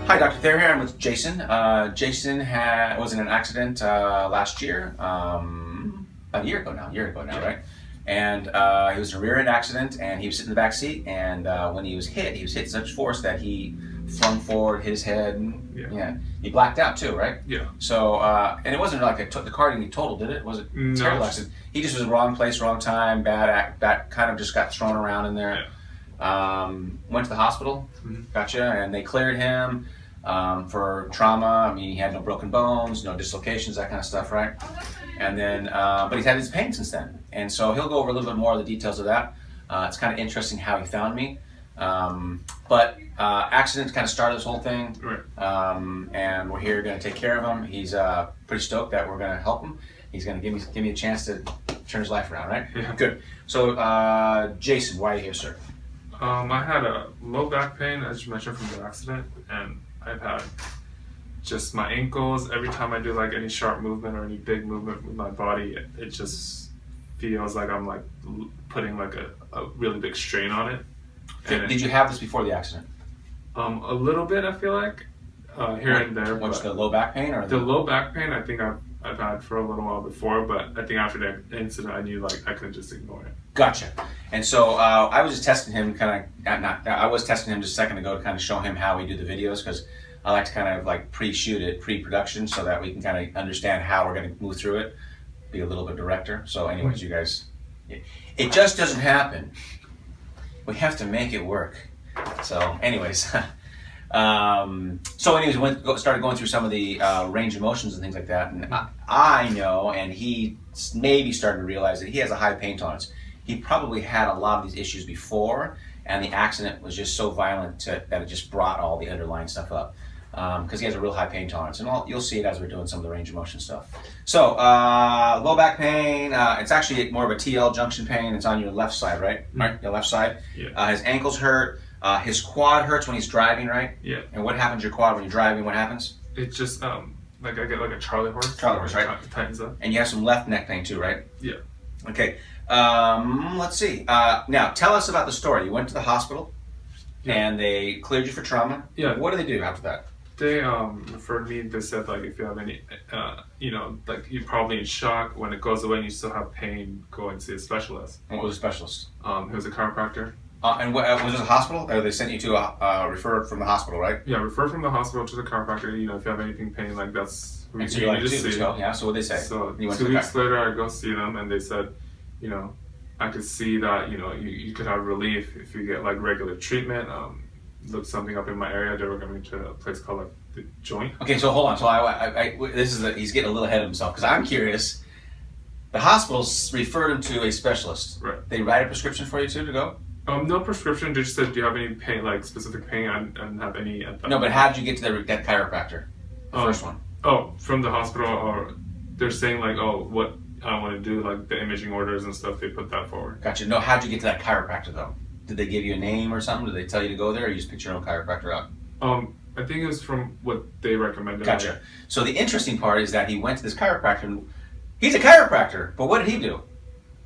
Hi, Dr. Thayer here. I'm with Jason. Jason was in an accident last year, about a year ago now, right? And he was in a rear end accident, and he was sitting in the back seat. And when he was hit such force that he flung forward, his head, and he blacked out too, right? Yeah. So and it wasn't like the car didn't get totaled, did it? Was it terrible accident? He just was in the wrong place, wrong time, that kind of just got thrown around in there. Yeah. Went to the hospital, gotcha, and they cleared him for trauma. I mean, he had no broken bones, no dislocations, that kind of stuff, right? And then, but he's had his pain since then. And so he'll go over a little bit more of the details of that. It's kind of interesting how he found me. But accident kind of started this whole thing. Right. And we're here going to take care of him. He's pretty stoked that we're going to help him. He's going to give me a chance to turn his life around, right? Yeah. Good. So, Jason, why are you here, sir? I had a low back pain, as you mentioned, from the accident, and I've had just my ankles. Every time I do like any sharp movement or any big movement with my body, it just feels like I'm like putting like a really big strain on it. Did you have this before the accident? A little bit, I feel like, here and there. What's the low back pain or the low back pain? I think I've had for a little while before, but I think after that incident, I knew like I couldn't just ignore it. Gotcha. And so I was just testing him, I was testing him just a second ago to kind of show him how we do the videos, because I like to kind of like pre-shoot it, pre-production, so that we can kind of understand how we're going to move through it, be a little bit director. So anyways, you guys, it just doesn't happen. We have to make it work. So anyways, started going through some of the range of motions and things like that. And I know, and he maybe started to realize that he has a high pain tolerance. He probably had a lot of these issues before, and the accident was just so violent that it just brought all the underlying stuff up. Because he has a real high pain tolerance, and you'll see it as we're doing some of the range of motion stuff. So, low back pain, it's actually more of a TL junction pain. It's on your left side, right? Right, your left side. Yeah. His ankles hurt. His quad hurts when he's driving, right? Yeah. And what happens to your quad when you're driving? What happens? It's just like I get like a Charlie horse. Charlie horse, right? It tightens up. And you have some left neck pain too, right? Yeah. Okay. Let's see. Now, tell us about the story. You went to the hospital, and they cleared you for trauma. Yeah. What do they do after that? They referred me. They said like if you have any, like you're probably in shock. When it goes away and you still have pain, go and see a specialist. And what was a specialist? He was a chiropractor. And was it a hospital? Or they sent you to a referred from the hospital, right? Yeah, referred from the hospital to the chiropractor. You know, if you have anything pain, like that's who And so you you're need like, to see. yeah. So what they say? So you went 2 to weeks later, I go see them, and they said, you know, I could see that you could have relief if you get like regular treatment. Looked something up in my area. They were going to a place called like the Joint. Okay, so hold on. So he's getting a little ahead of himself, because I'm curious. The hospital referred him to a specialist. Right. They write a prescription for you too to go? No prescription. They just said, do you have any pain, like specific pain? I didn't have any at that No, but moment. how did you get to that chiropractor? The first one. Oh, from the hospital, or they're saying like, oh, what I want to do, like the imaging orders and stuff. They put that forward. Gotcha. No, how'd you get to that chiropractor though? Did they give you a name or something? Did they tell you to go there, or you just picked your own chiropractor out? I think it was from what they recommended. Gotcha. So the interesting part is that he went to this chiropractor. And he's a chiropractor, but what did he do?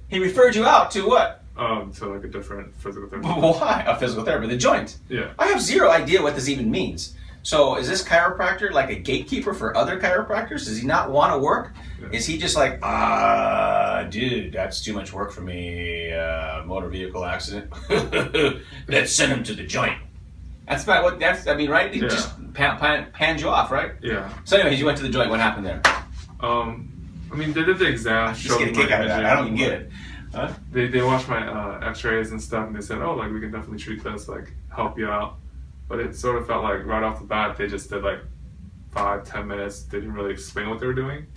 He referred you out to what? To like a different physical therapy. Why? A physical therapy, the Joint. Yeah. I have zero idea what this even means. So is this chiropractor like a gatekeeper for other chiropractors? Does he not want to work? Yeah. Is he just like, dude, that's too much work for me, motor vehicle accident. Let's send him to the Joint. That's about what, right? He just panned you off, right? Yeah. So anyways, you went to the Joint. What happened there? They did the exam. I just get a kick out of that. I don't even get it. Huh? They watched my x-rays and stuff, and they said, oh, like we can definitely treat this, like help you out. But it sort of felt like right off the bat, they just did like 5-10 minutes. They didn't really explain what they were doing.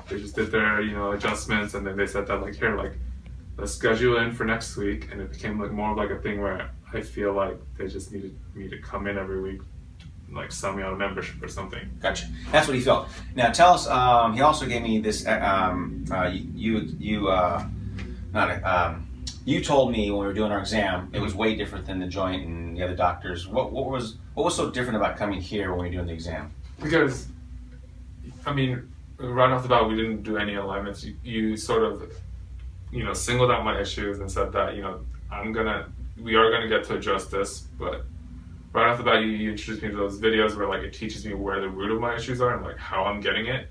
They just did their, adjustments, and then they said that like, here, like, let's schedule in for next week. And it became like more of like a thing where I feel like they just needed me to come in every week, like sign me on a membership or something. Gotcha. That's what he felt. Now tell us. He also gave me this. You told me when we were doing our exam, it was way different than the Joint and the other doctors. What was so different about coming here when we were doing the exam? Because, right off the bat, we didn't do any alignments. You sort of, singled out my issues and said that, we are gonna get to address this, but right off the bat, you introduced me to those videos where like it teaches me where the root of my issues are and like how I'm getting it,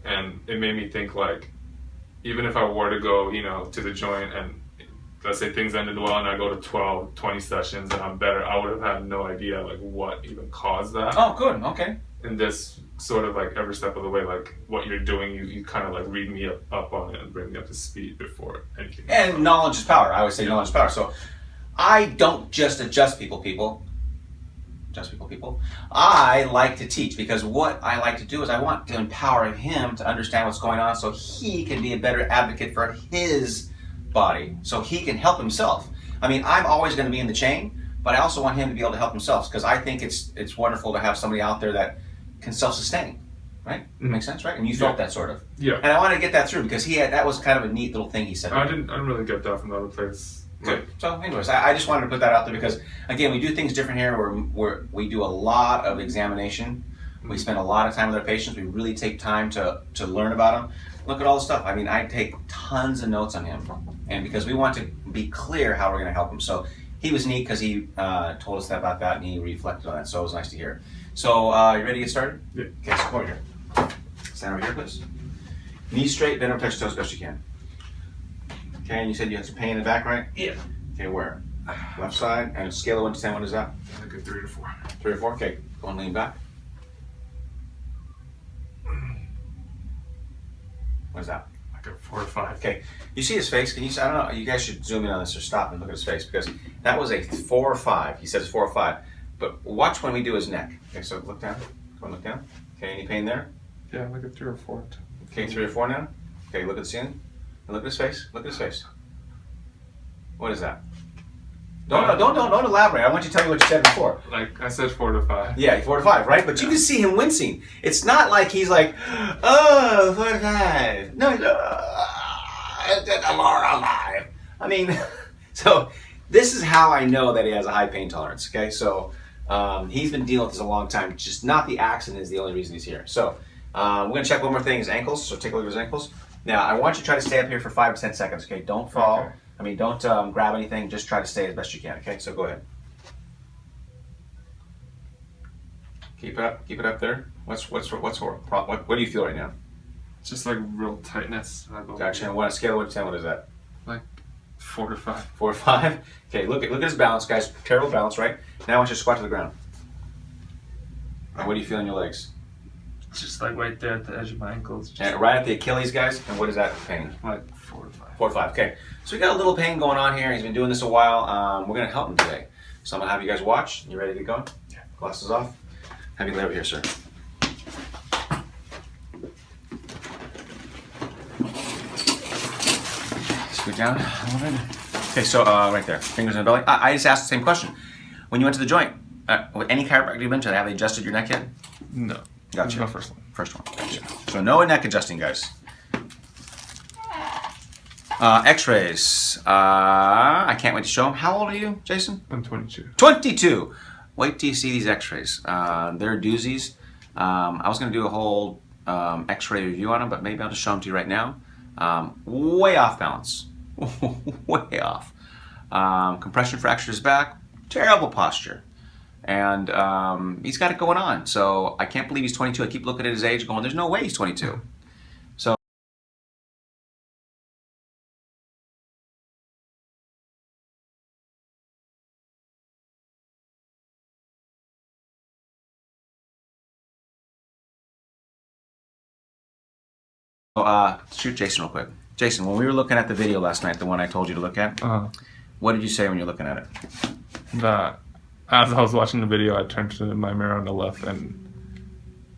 and it made me think like, even if I were to go, you know, to the joint and let's say things ended well and I go to 12, 20 sessions and I'm better, I would have had no idea like what even caused that. Oh, good. Okay. And this sort of like every step of the way, like what you're doing, you kind of like read me up on it and bring me up to speed before anything. And knowledge is power. I always say knowledge is power. So I don't just adjust people. I like to teach, because what I like to do is I want to empower him to understand what's going on so he can be a better advocate for his body, so he can help himself. I mean, I'm always going to be in the chain, but I also want him to be able to help himself, because I think it's wonderful to have somebody out there that can self-sustain, right? Makes sense, right? And you felt that sort of. Yeah. And I wanted to get that through, because that was kind of a neat little thing he said. I didn't really get that from the other place. Good. So anyways, I just wanted to put that out there, because again, we do things different here. We do a lot of examination. We spend a lot of time with our patients. We really take time to learn about them. Look at all the stuff. I mean, I take tons of notes on him, and because we want to be clear how we're going to help him. So he was neat, because he told us about that and he reflected on that. So it was nice to hear. So you ready to get started? Yeah. Okay, so come over here. Stand over here, please. Knees straight, bend over, touch your toes as best you can. Okay, and you said you had some pain in the back, right? Yeah. Okay, where? Left side, and a scale of 1 to 10, what is that? Like a 3 or 4. 3 or 4? Okay, go and lean back. What is that? Like a 4 or 5. Okay, you see his face? Can you? I don't know. You guys should zoom in on this or stop and look at his face, because that was a 4 or 5. He says 4 or 5, but watch when we do his neck. Okay, so look down. Go and look down. Okay, any pain there? Yeah, like a 3 or 4. Okay, 3 or 4 now. Okay, look at the ceiling. And look at his face. Look at his face. What is that? Don't elaborate. I want you to tell me what you said before. Like I said, 4 to 5. Yeah, 4 to 5, right? But you can see him wincing. It's not like he's like, oh, 4 to 5. No, alive. I mean, so this is how I know that he has a high pain tolerance. Okay, so he's been dealing with this a long time. Just not the accident is the only reason he's here. So we're gonna check one more thing: his ankles. So take a look at his ankles. Now I want you to try to stay up here for 5 to 10 seconds. Okay, don't fall. Okay. I mean, don't grab anything. Just try to stay as best you can. Okay, so go ahead. Keep it up there. What do you feel right now? It's just like real tightness. Gotcha. And what, on a scale of 1 to 10, what is that? Like 4 to 5. 4 or 5. Okay, look at his balance, guys. Terrible balance, right? Now I want you to squat to the ground. And what do you feel in your legs? It's just like right there at the edge of my ankles. Right at the Achilles, guys. And what is that pain? Like 4 to 5. 4 to 5. Okay. So we got a little pain going on here. He's been doing this a while. We're gonna help him today. So I'm gonna have you guys watch. You ready to go? Yeah. Glasses off. Have you lay over here, sir. Scoot down a little bit. Okay, so right there, fingers in the belly. I just asked the same question. When you went to the joint, any chiropractor you've been to, have they adjusted your neck yet? No. Gotcha. No, first one. First one. Gotcha. So no neck adjusting, guys. X-rays. I can't wait to show them. How old are you, Jason? I'm 22. 22. Wait till you see these X-rays. They're doozies. I was going to do a whole X-ray review on them, but maybe I'll just show them to you right now. Way off balance. Way off. Compression fracture his back. Terrible posture. And he's got it going on. So I can't believe he's 22. I keep looking at his age going, there's no way he's 22. So shoot Jason real quick. Jason, when we were looking at the video last night, the one I told you to look at, what did you say when you're looking at it? That as I was watching the video, I turned to my mirror on the left and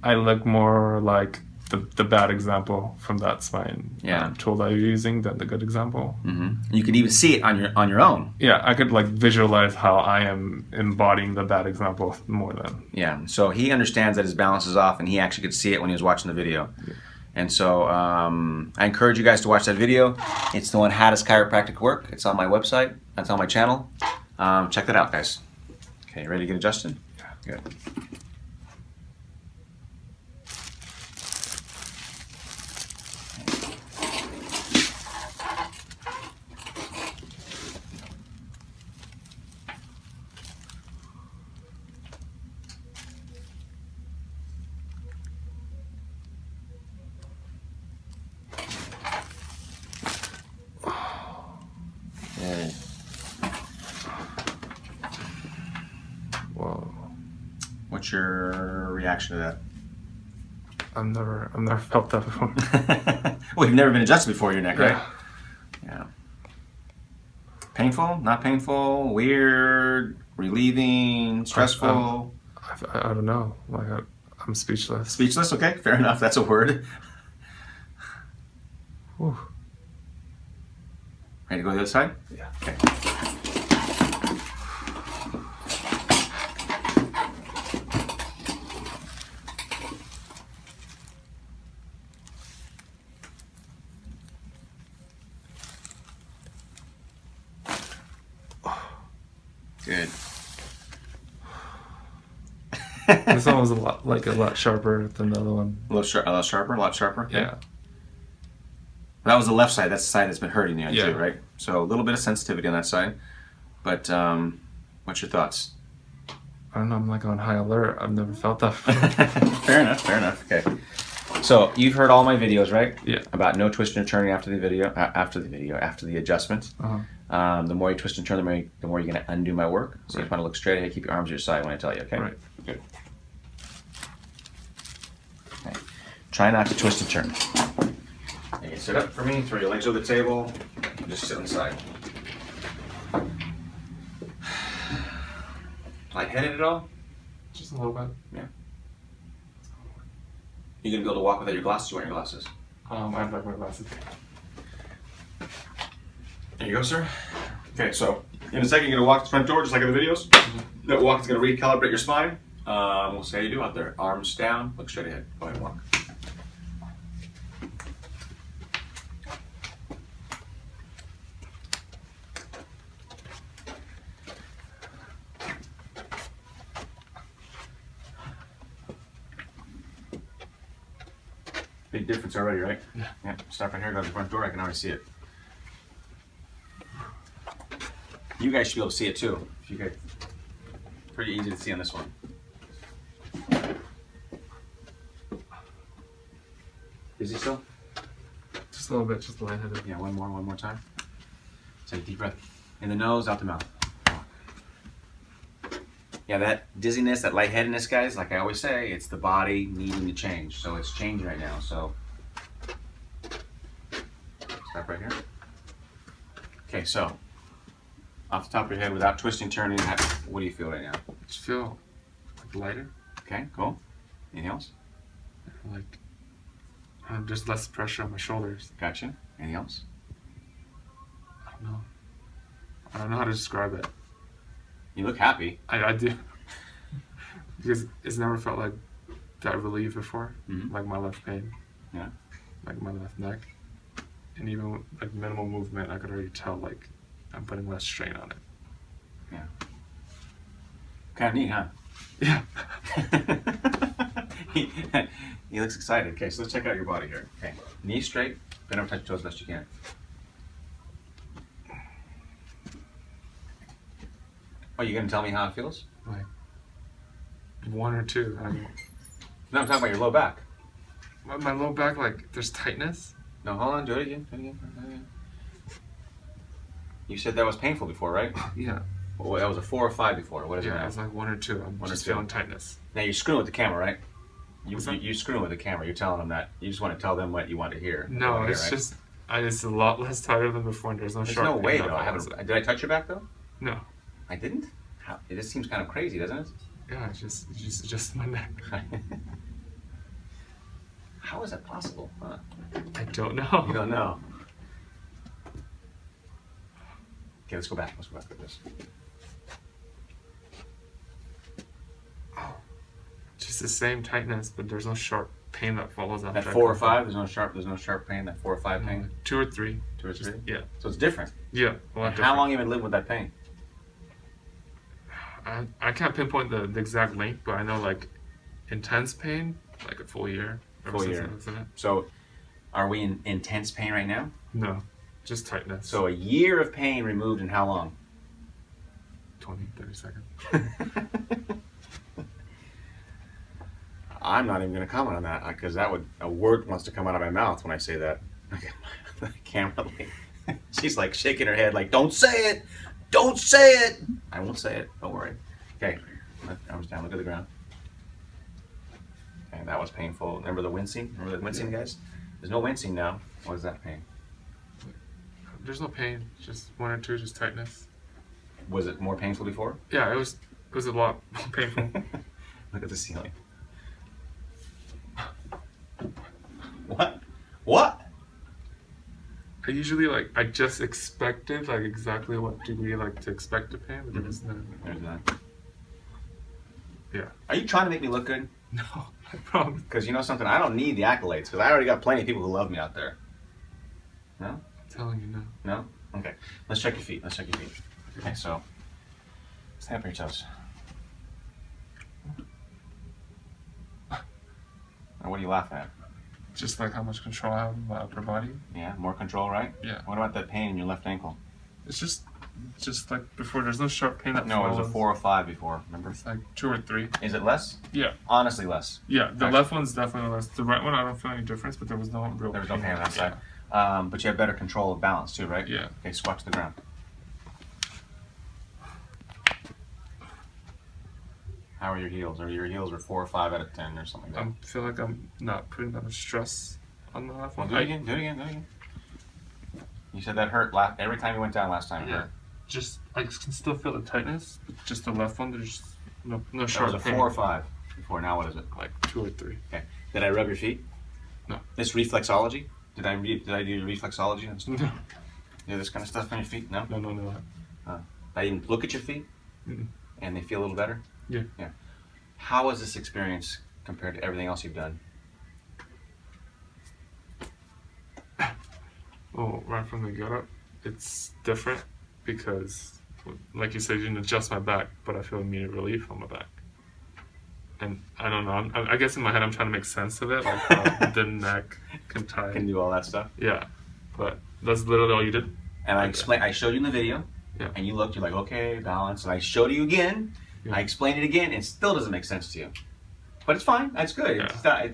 I look more like the bad example from that spine tool that you're using than the good example. Mm-hmm. You could even see it on your own. Yeah, I could like visualize how I am embodying the bad example more than. Yeah, so he understands that his balance is off and he actually could see it when he was watching the video. Yeah. And so I encourage you guys to watch that video. It's the one, How Does Chiropractic Work? It's on my website. That's on my channel. Check that out, guys. Okay, ready to get adjusted? Yeah. Good. your reaction to that? I've never felt that before. Well, you've never been adjusted before your neck, right? Yeah. Yeah. Painful? Not painful? Weird? Relieving? Stressful? I don't know. Like I'm speechless. Speechless? Okay, fair enough. That's a word. Whew. Ready to go to the other side? Yeah. Okay. Good. This one was a lot sharper than the other one. A lot sharper? A lot sharper? Okay. Yeah. That was the left side. That's the side that's been hurting you, Yeah. too, right? So a little bit of sensitivity on that side. But what's your thoughts? I don't know. I'm like on high alert. I've never felt that before. Fair enough. Fair enough. Okay. So you've heard all my videos, right? Yeah. About no twisting and turning after the adjustment. Uh-huh. The more you twist and turn, the more you're going to undo my work. So you Right. just want to look straight ahead, keep your arms to your side when I tell you, okay? Right. Good. Okay. Try not to twist and turn. Okay, sit up for me, throw your legs over the table, and just sit on the side. Lightheaded at all? Just a little bit. Yeah. You gonna be able to walk without your glasses? You wearing your glasses? I have like my glasses. There you go, sir. Okay, so in a second you're gonna walk to the front door just like in the videos. That walk is gonna recalibrate your spine. We'll see how you do out there. Arms down, look straight ahead. Go ahead and walk. Big difference already, right? Yeah. Yeah. Stop right here, go to the front door. I can already see it. You guys should be able to see it too. If you could. Pretty easy to see on this one. Busy still? Just a little bit, just lightheaded. Yeah, one more time. Take a deep breath. In the nose, out the mouth. Yeah, that dizziness, that lightheadedness, guys, like I always say, it's the body needing to change. So it's changing right now, so. Stop right here. Okay, so. Off the top of your head, without twisting, turning, what do you feel right now? I just feel like lighter. Okay, cool. Anything else? Like just less pressure on my shoulders. Gotcha. Anything else? I don't know. I don't know how to describe it. You look happy. I do. Because it's never felt like that relief before. Mhm. Like my left pain. Yeah. Like my left neck. And even with, like minimal movement, I could already tell like I'm putting less strain on it. Yeah. Kind of neat, huh? Yeah. He looks excited. Okay, so let's check out your body here. Okay, knees straight, bend over, touch your toes as best you can. Oh, you gonna tell me how it feels? Like one or two. I mean, No, I'm talking about your low back. my low back, like there's tightness. No, hold on, do it again. You said that was painful before, right? Yeah. Well, that was a 4 or 5 before. What is it Yeah, now? it's like one or two. I'm One or just two. feeling tightness. Now you're screwing with the camera, right? What's that? You're screwing with the camera. You're telling them that. You just want to tell them what you want to hear. No, What you it's want to hear, just it's a lot less tighter than before. And there's no There's sharp no way pain though. that I haven't. follows it. Did I touch your back though? No. I didn't. How, it just seems kind of crazy, doesn't it? Yeah, it's just my neck. How is that possible? Huh? I don't know. You don't know. Okay, let's go back. Let's go back with this. Just the same tightness, but there's no sharp pain that follows after. That I 4 or come 5. There's no sharp pain. That 4 or 5 pain. 2 or 3. 2 or 3. Yeah. So it's different. Yeah. A lot And how different. long have you been living with that pain? I can't pinpoint the exact length, but I know like intense pain, like a full year. ever Full since year. I was in it. So, are we in intense pain right now? No, just tightness. So a year of pain removed in how long? 20, 30 seconds. I'm not even going to comment on that because a word wants to come out of my mouth when I say that. Okay, the camera, she's like shaking her head like, don't say it, don't say it. I won't say it, don't worry. Okay, arms down, look at the ground. Man, that was painful. Remember the wincing? Remember the wincing, guys? There's no wincing now. What is that pain? There's no pain, just one or two, just tightness. Was it more painful before? Yeah, it was a lot more painful. Look at the ceiling. What? What? I usually I just expected exactly what degree to expect the pain, but there's none. There's that. Yeah. Are you trying to make me look good? No, I promise. Because you know something, I don't need the accolades because I already got plenty of people who love me out there. No? I'm telling you no. No? Okay. Let's check your feet. Let's check your feet. Okay, so stand up on your toes. Or what are you laughing at? Just how much control I have of my upper body. Yeah, more control, right? Yeah. What about that pain in your left ankle? It's just like before. There's no sharp pain that No, it was a follows. 4 or 5 before, remember? It's 2 or 3. Is it less? Yeah. Honestly less. Yeah, the Actually. left one's definitely less. The right one, I don't feel any difference, but there was no real There was no pain. pain on that side. But you have better control of balance too, right? Yeah. Okay, squat to the ground. How are your heels? Or your heels are 4 or 5 out of 10 or something like that? I feel like I'm not putting that much stress on the left Well, one. do it again, do it again, do it again. You said that hurt every time you went down last time. It hurt. Just I can still feel the tightness, but just the left one, there's no That sharp was a pain. 4 or 5 before. Now what is it? 2 or 3. Okay. Did I rub your feet? No. This reflexology? Did I do reflexology and stuff? No. Do this kind of stuff on your feet? No. No. I didn't look at your feet, Mm-mm. and they feel a little better. Yeah. Yeah. How was this experience compared to everything else you've done? Well, right from the get up, it's different because, like you said, you didn't adjust my back, but I feel immediate relief on my back. And I don't know. I guess in my head I'm trying to make sense of it, the neck can tie. Can do all that stuff. Yeah, but that's literally all you did. And I showed you in the video, Yeah. and you looked. You're like, okay, balance. And I showed you again. Yeah. I explained it again, and it still doesn't make sense to you. But it's fine. That's good. Yeah. It's not,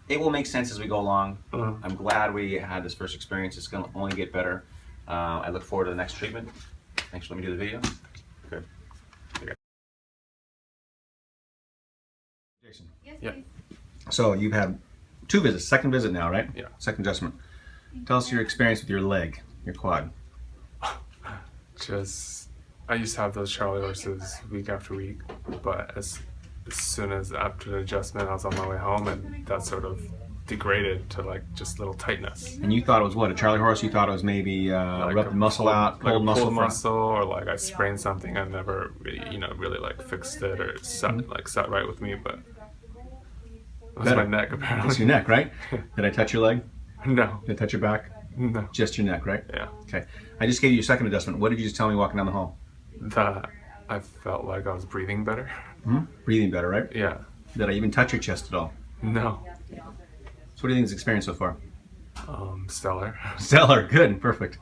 it will make sense as we go along. Uh-huh. I'm glad we had this first experience. It's going to only get better. I look forward to the next treatment. Thanks for letting me do the video. Good. Okay. Jason. Yes, Yeah. please. So you've had 2 visits, second visit now, right? Yeah. Second adjustment. Tell us your experience with your leg, your quad. I used to have those Charlie horses week after week, but as soon as after the adjustment, I was on my way home, and that sort of degraded to just little tightness. And you thought it was what, a Charlie horse? You thought it was maybe rubbed the muscle out, pulled muscle pulled from? muscle, or I sprained something. I never really fixed it or sat right with me, but it was Better. my neck apparently. It's your neck, right? Did I touch your leg? No, Did I touch your back? no. Just your neck, right? Yeah. Okay. I just gave you your second adjustment. What did you just tell me walking down the hall? That I felt like I was breathing better. Breathing better, right? Yeah. Did I even touch your chest at all? No. So what do you think is the experience so far? Stellar. Stellar. Good. Perfect.